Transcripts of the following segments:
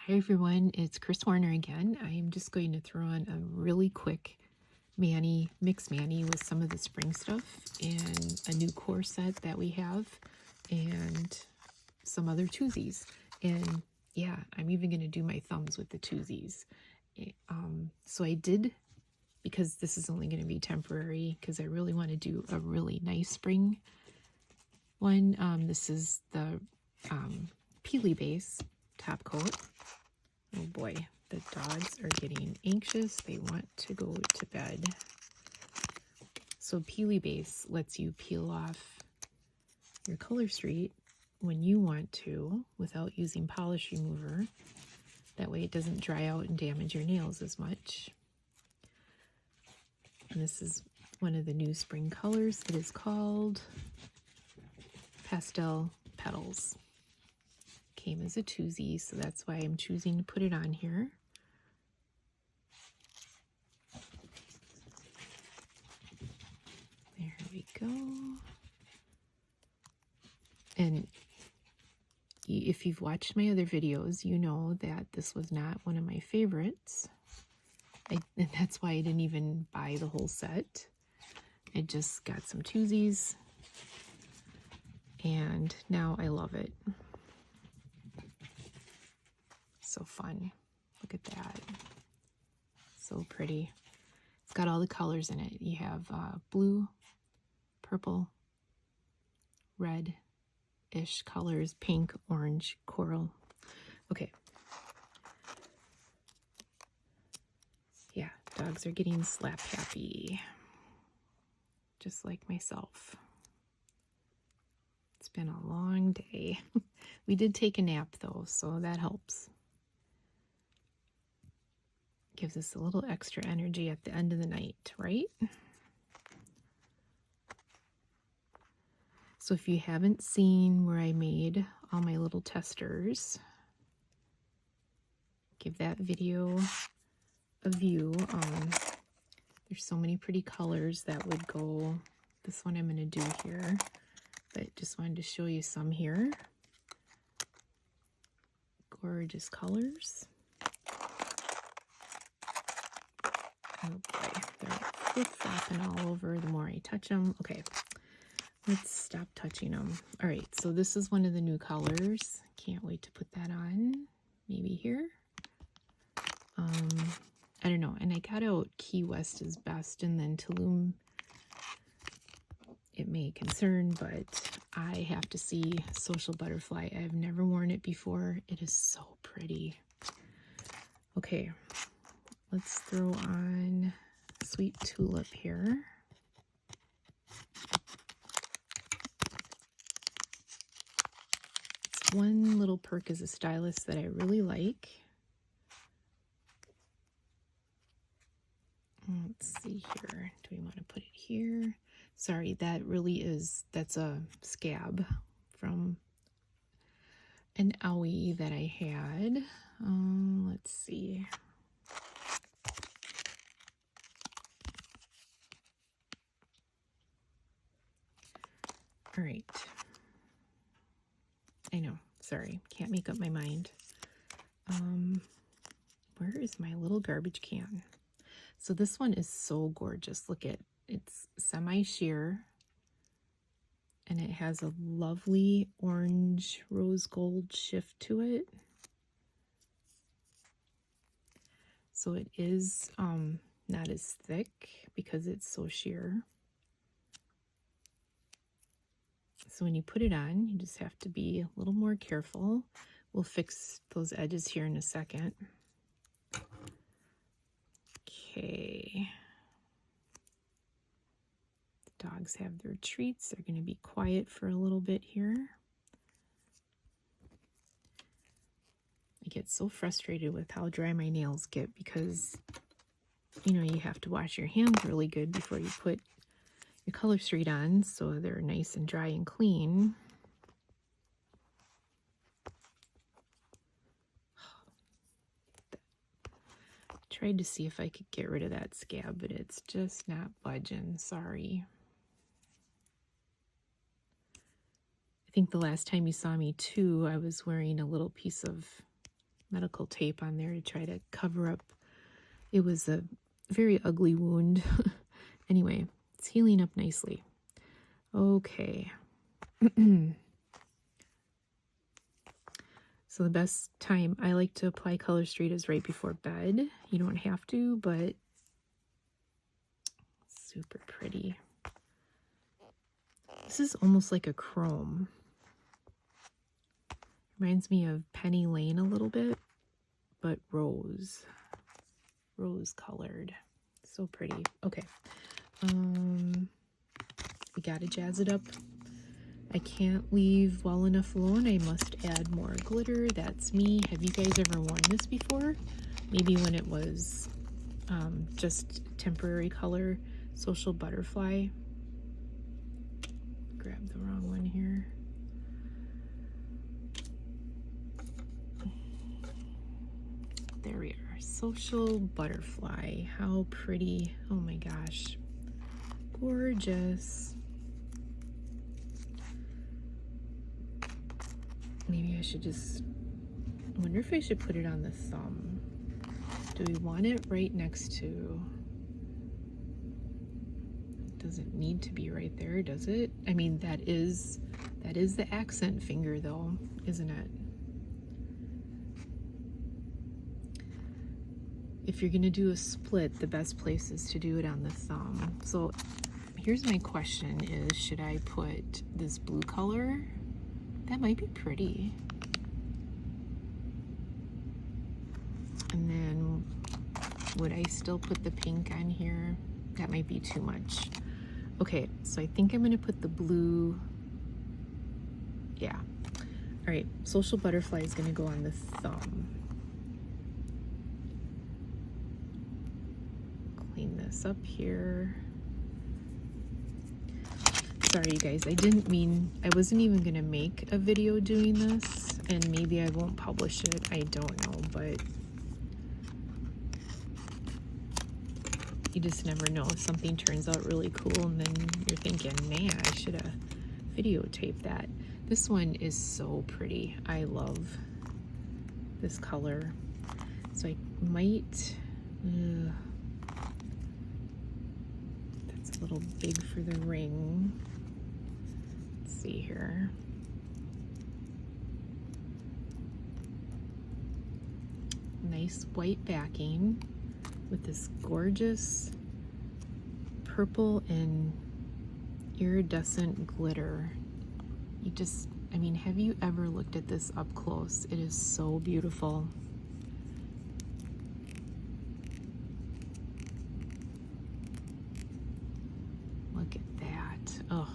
Hi everyone, it's Chris Warner again. I am just going to throw on a really quick mix mani with some of the spring stuff and a new core set that we have and some other Twosies. And yeah, I'm even going to do my thumbs with the Twosies. So I did, because this is only going to be temporary, because I really want to do a really nice spring one. This is the Peely base top coat. Oh boy, the dogs are getting anxious. They want to go to bed. So Peely base lets you peel off your color street when you want to without using polish remover. That way it doesn't dry out and damage your nails as much. And this is one of the new spring colors. It is called Pastel Petals. Came as a Twosie, so that's why I'm choosing to put it on here. There we go. And if you've watched my other videos, you know that this was not one of my favorites. And that's why I didn't even buy the whole set. I just got some Twosies, and now I love it. So fun. Look at that. So pretty. It's got all the colors in it. You have blue, purple, red-ish colors, pink, orange, coral. Okay. Yeah, dogs are getting slap happy. Just like myself. It's been a long day. We did take a nap though, so that helps. Gives us a little extra energy at the end of the night, right? So if you haven't seen where I made all my little testers, give that video a view. There's so many pretty colors that would go. This one I'm going to do here, but just wanted to show you some here. Gorgeous colors. Oh boy, they're flip-flopping all over the more I touch them. Okay, let's stop touching them. All right, so this is one of the new colors. Can't wait to put that on. Maybe here. I don't know. And I got out Key West is best, and then Tulum, it may concern, but I have to see Social Butterfly. I've never worn it before. It is so pretty. Okay. Let's throw on Sweet Tulip here. It's one little perk as a stylist that I really like. Let's see here. Do we want to put it here? Sorry, that really is, that's a scab from an owie that I had. Let's see. All right. I know, sorry, can't make up my mind. Where is my little garbage can? So this one is so gorgeous. Look at, it's semi-sheer, and it has a lovely orange rose gold shift to it. So it is not as thick because it's so sheer. So when you put it on, you just have to be a little more careful. We'll fix those edges here in a second. Okay. The dogs have their treats. They're going to be quiet for a little bit here. I get so frustrated with how dry my nails get because, you know, you have to wash your hands really good before you put your color street on, so they're nice and dry and clean. Tried to see if I could get rid of that scab, but it's just not budging. Sorry. I think the last time you saw me too, I was wearing a little piece of medical tape on there to try to cover up. It was a very ugly wound. Anyway, it's healing up nicely. Okay. So the best time I like to apply Color Street is right before bed. You don't have to, but super pretty. This is almost like a chrome. Reminds me of Penny Lane a little bit, but rose colored. So pretty. Okay. We gotta jazz it up. I can't leave well enough alone. I must add more glitter. That's me. Have you guys ever worn this before? Maybe when it was just temporary color. Social Butterfly. Grab the wrong one here. There we are. Social Butterfly. How pretty. Oh my gosh. Gorgeous. Maybe I should just, I wonder if I should put it on the thumb. Do we want it right next to, it doesn't need to be right there, does it? I mean, that is the accent finger though, isn't it? If you're gonna do a split, the best place is to do it on the thumb. So here's my question is, should I put this blue color? That might be pretty. And then would I still put the pink on here? That might be too much. Okay, so I think I'm gonna put the blue. Yeah. All right, Social Butterfly is gonna go on the thumb. Clean this up here. Sorry you guys, I wasn't even gonna make a video doing this, and maybe I won't publish it, I don't know, but you just never know. If something turns out really cool and then you're thinking, man, I should have videotaped that. This one is so pretty. I love this color. So I might, that's a little big for the ring. See here. Nice white backing with this gorgeous purple and iridescent glitter. You just, I mean, have you ever looked at this up close? It is so beautiful. Look at that. Oh,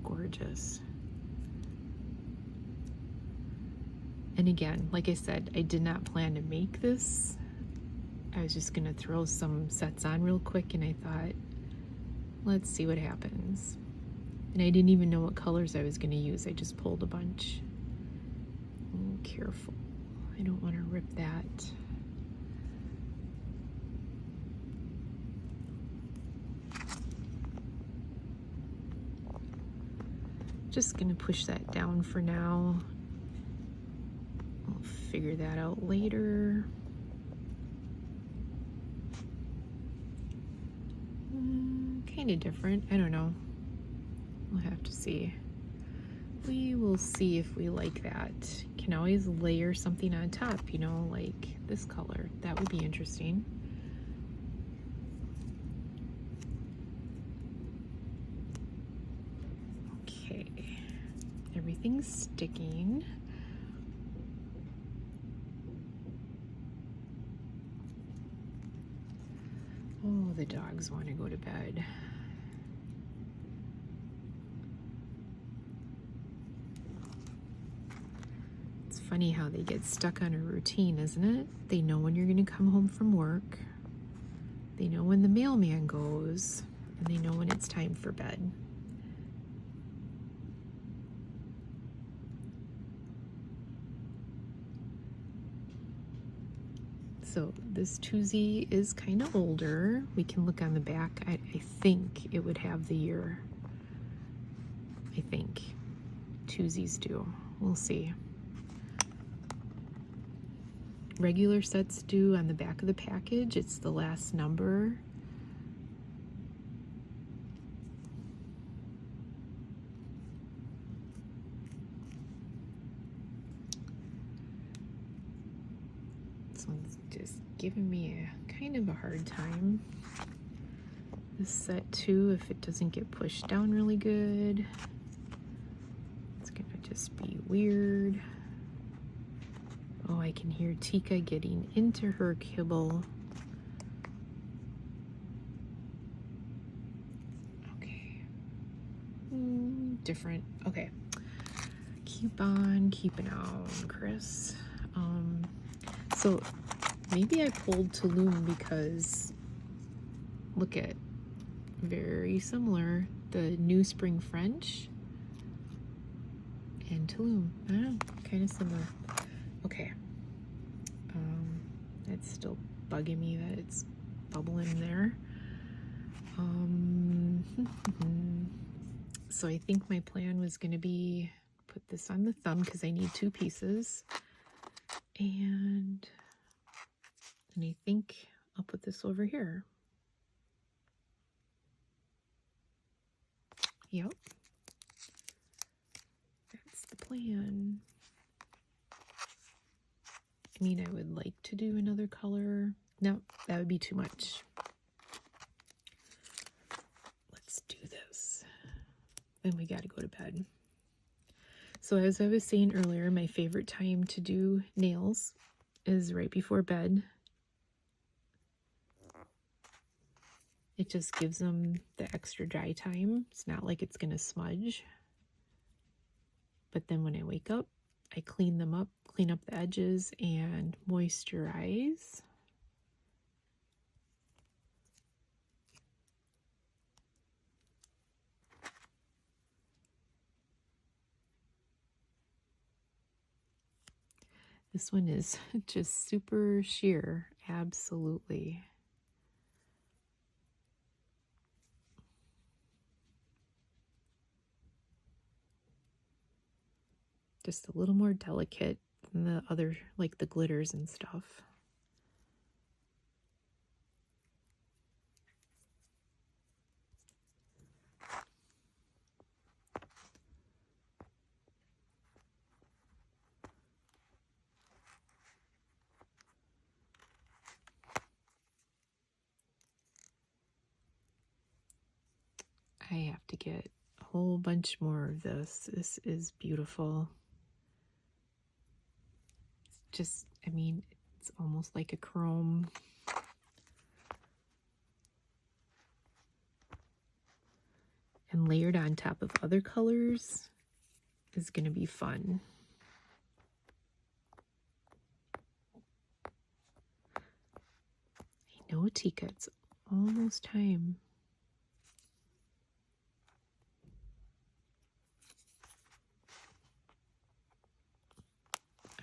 gorgeous. And again, like I said, I did not plan to make this. I was just gonna throw some sets on real quick, and I thought, let's see what happens. And I didn't even know what colors I was gonna use. I just pulled a bunch. Oh, careful. I don't want to rip that. Just gonna push that down for now. I'll figure that out later. Kind of different. I don't know. We'll have to see. We will see if we like that. Can always layer something on top, you know, like this color. That would be interesting. Okay. Everything's sticking. Oh, the dogs want to go to bed. It's funny how they get stuck on a routine, isn't it? They know when you're going to come home from work. They know when the mailman goes, and they know when it's time for bed. So this Twosie is kind of older. We can look on the back. I think it would have the year. I think Twosies do. We'll see. regular sets do on the back of the package. It's the last number. This one's just giving me a kind of a hard time. This set too, if it doesn't get pushed down really good, it's gonna just be weird. Oh, I can hear Tika getting into her kibble. Okay. Different. Okay. Keep on keeping on, Chris. So maybe I pulled Tulum because look at, very similar, the New Spring French and Tulum. I don't know, kind of similar. Okay. It's still bugging me that it's bubbling there. So I think my plan was going to be put this on the thumb because I need 2 pieces. And I think I'll put this over here. Yep. That's the plan. I mean, I would like to do another color. No, that would be too much. Let's do this. Then we got to go to bed. So as I was saying earlier, my favorite time to do nails is right before bed. It just gives them the extra dry time. It's not like it's going to smudge. But then when I wake up, I clean them up, clean up the edges, and moisturize. This one is just super sheer, absolutely. Just a little more delicate than the other, like the glitters and stuff. I have to get a whole bunch more of this. This is beautiful. It's just, I mean, it's almost like a chrome. And layered on top of other colors is going to be fun. I know, Tika, it's almost time.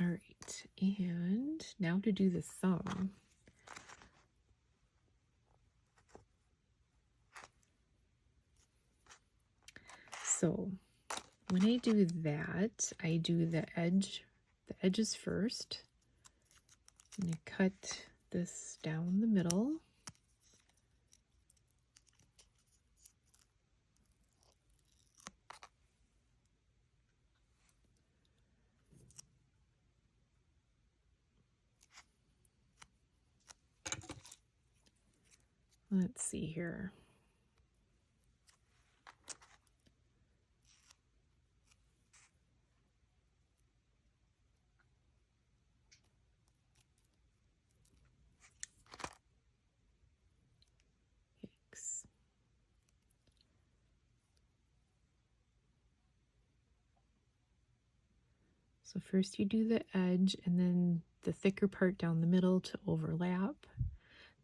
All right, and now to do the thumb. So when I do that, I do the edges first. I'm going to cut this down the middle. Let's see here. Yikes. So first you do the edge and then the thicker part down the middle to overlap.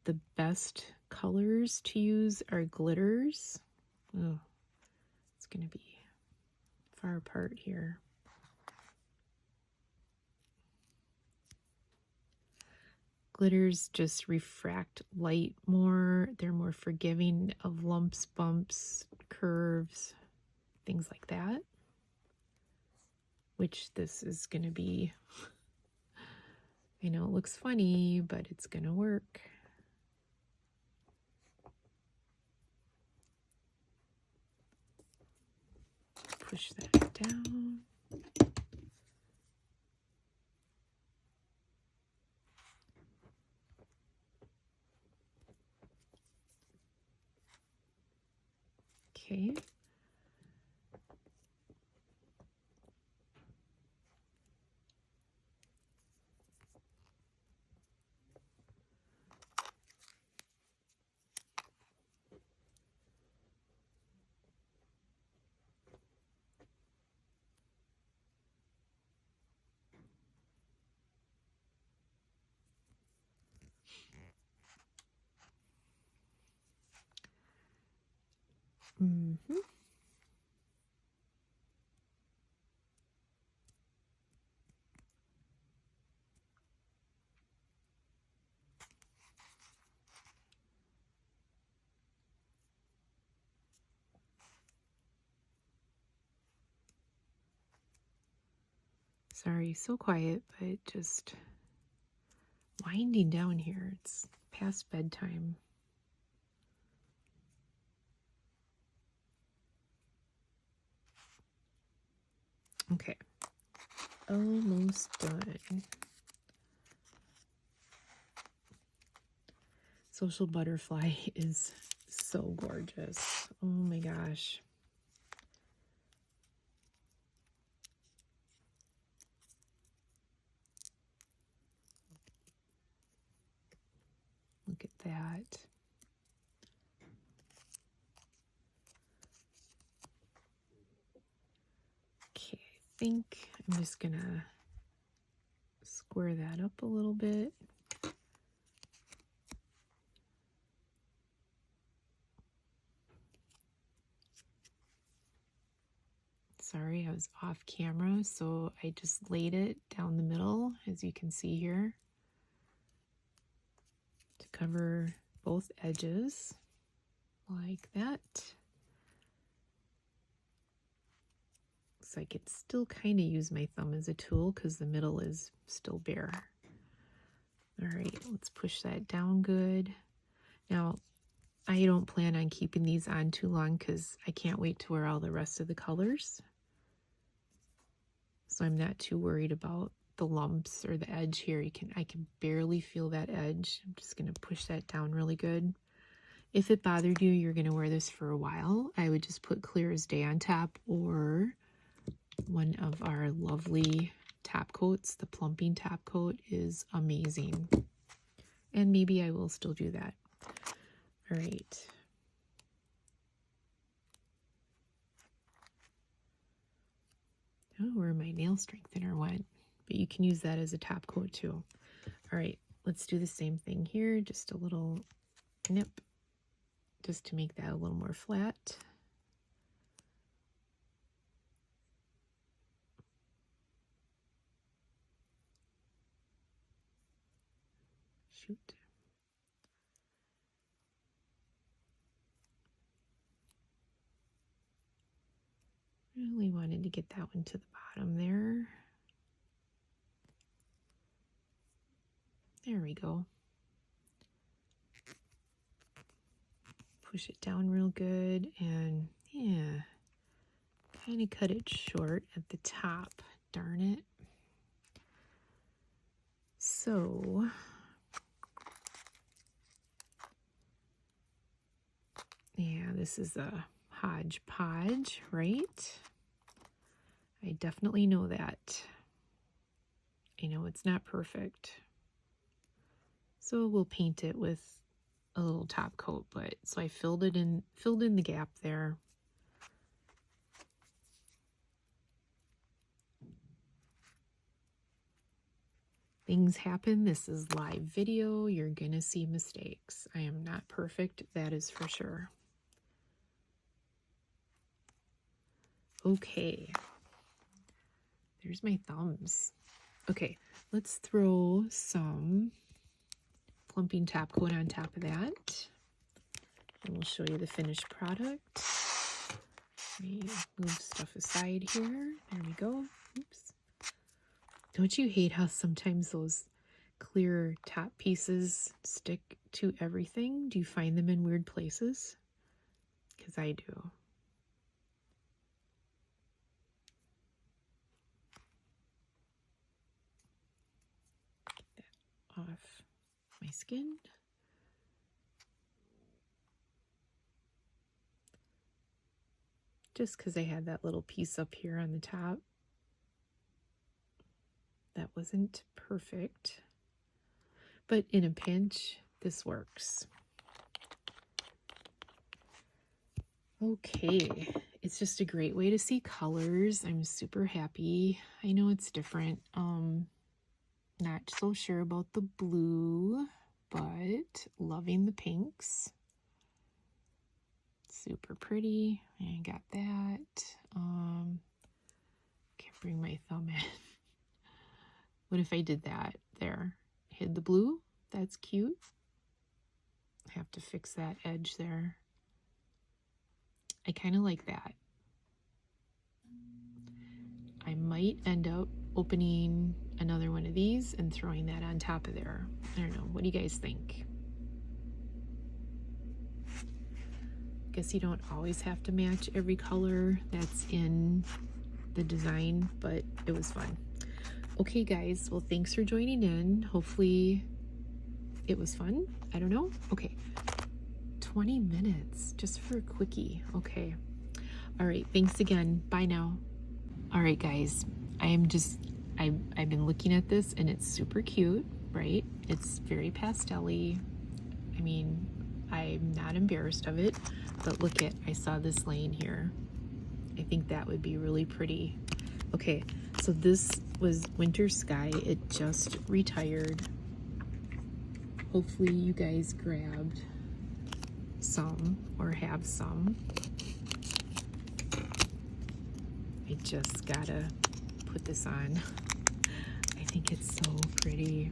The best colors to use are glitters. Oh, it's going to be far apart here. Glitters just refract light more. They're more forgiving of lumps, bumps, curves, things like that. Which this is going to be I know it looks funny, but it's gonna work. Push that down. Okay. Mm-hmm. Sorry, so quiet, but just winding down here. It's past bedtime. Okay, almost done. Social Butterfly is so gorgeous. Oh my gosh. Look at that. Okay, I think I'm just gonna square that up a little bit. Sorry, I was off camera, so I just laid it down the middle, as you can see here, to cover both edges, like that. Looks like it still kind of use my thumb as a tool because the middle is still bare. All right, let's push that down good. Now, I don't plan on keeping these on too long because I can't wait to wear all the rest of the colors. So I'm not too worried about the lumps or the edge here. I can barely feel that edge. I'm just gonna push that down really good. If it bothered you, you're gonna wear this for a while, I would just put Clear as Day on top, or one of our lovely top coats. The plumping top coat is amazing. And maybe I will still do that. All right. I don't know where my nail strengthener went, but you can use that as a top coat too. All right, let's do the same thing here. Just a little nip, just to make that a little more flat. Shoot. Really wanted to get that one to the bottom there. There we go. Push it down real good, and yeah, kind of cut it short at the top. Darn it. So yeah, this is a hodgepodge, right? I definitely know that. I know it's not perfect. So we'll paint it with a little top coat, but so I filled in the gap there. Things happen. This is live video. You're gonna see mistakes. I am not perfect, that is for sure. Okay. There's my thumbs. Okay, let's throw some plumping top coat on top of that. And we'll show you the finished product. Let me move stuff aside here. There we go. Oops. Don't you hate how sometimes those clear top pieces stick to everything? Do you find them in weird places? Because I do. Get that off my skin. Just because I had that little piece up here on the top. That wasn't perfect. But in a pinch, this works. Okay, it's just a great way to see colors. I'm super happy. I know it's different. Not so sure about the blue, but loving the pinks. Super pretty. I got that. Can't bring my thumb in. What if I did that there? Hid the blue? That's cute. I have to fix that edge there. I kind of like that. I might end up opening another one of these and throwing that on top of there. I don't know. What do you guys think? Guess you don't always have to match every color that's in the design, but it was fun. Okay, guys. Well, thanks for joining in. Hopefully it was fun. I don't know. Okay. 20 minutes just for a quickie. Okay. All right. Thanks again. Bye now. All right, guys. I've been looking at this and it's super cute, right? It's very pastel-y. I mean, I'm not embarrassed of it, but look at, I saw this laying here. I think that would be really pretty. Okay, so this was Winter Sky. It just retired. Hopefully you guys grabbed some or have some. I just gotta put this on. I think it's so pretty.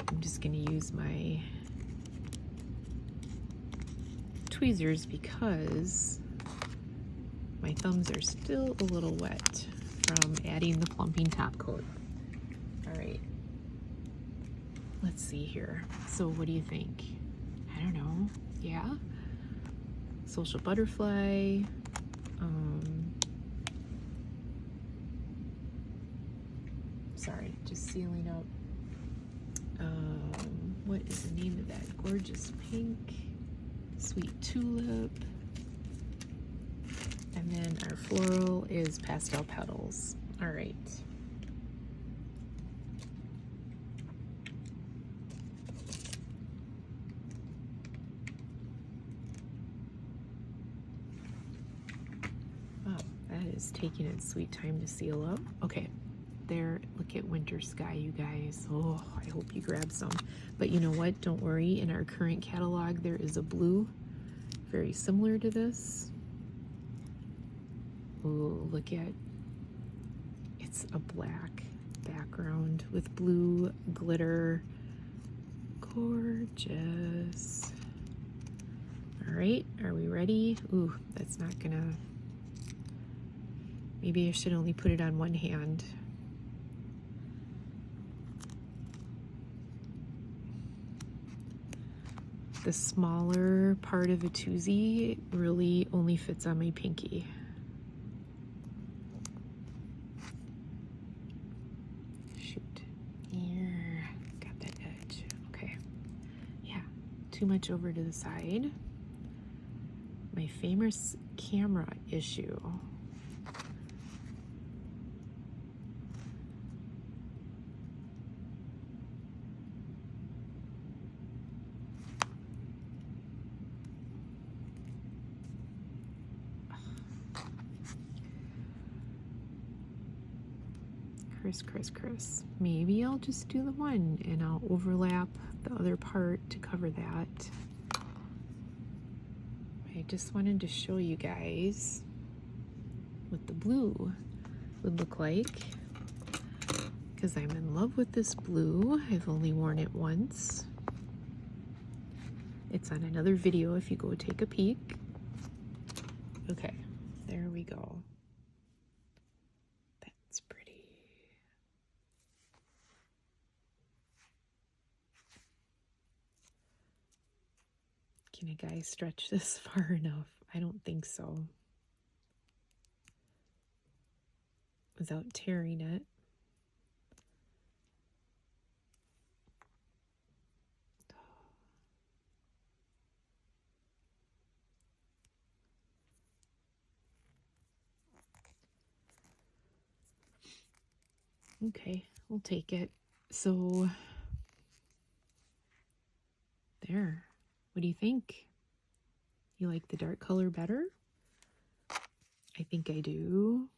I'm just gonna use my tweezers because my thumbs are still a little wet from adding the plumping top coat. All right, let's see here. So what do you think? I don't know. Yeah, social butterfly. Sorry, just sealing up. What is the name of that? Gorgeous pink, sweet tulip, and then our floral is pastel petals. All right. Wow, that is taking its sweet time to seal up. Okay. There, look at Winter Sky, you guys. Oh, I hope you grab some. But you know what? Don't worry. In our current catalog, there is a blue very similar to this. Oh, look at, it's a black background with blue glitter. Gorgeous. All right, are we ready? Ooh, that's not gonna, maybe I should only put it on one hand. The smaller part of a Twosie really only fits on my pinky. Shoot. Yeah, got that edge. Okay. Yeah, too much over to the side. My famous camera issue. Chris. Maybe I'll just do the one and I'll overlap the other part to cover that. I just wanted to show you guys what the blue would look like because I'm in love with this blue. I've only worn it once. It's on another video if you go take a peek. Okay, there we go. Can a guy stretch this far enough? I don't think so. Without tearing it. Okay, we'll take it. So, there. What do you think? You like the dark color better? I think I do.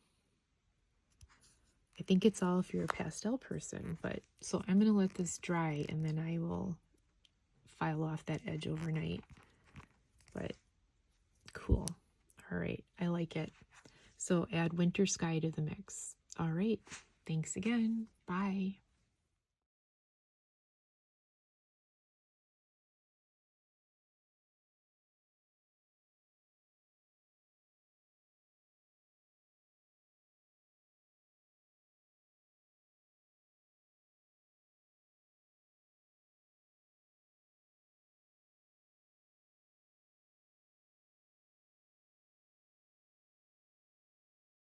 I think it's all if you're a pastel person, but so I'm going to let this dry and then I will file off that edge overnight. But cool. All right, I like it. So add Winter Sky to the mix. All right, thanks again. Bye.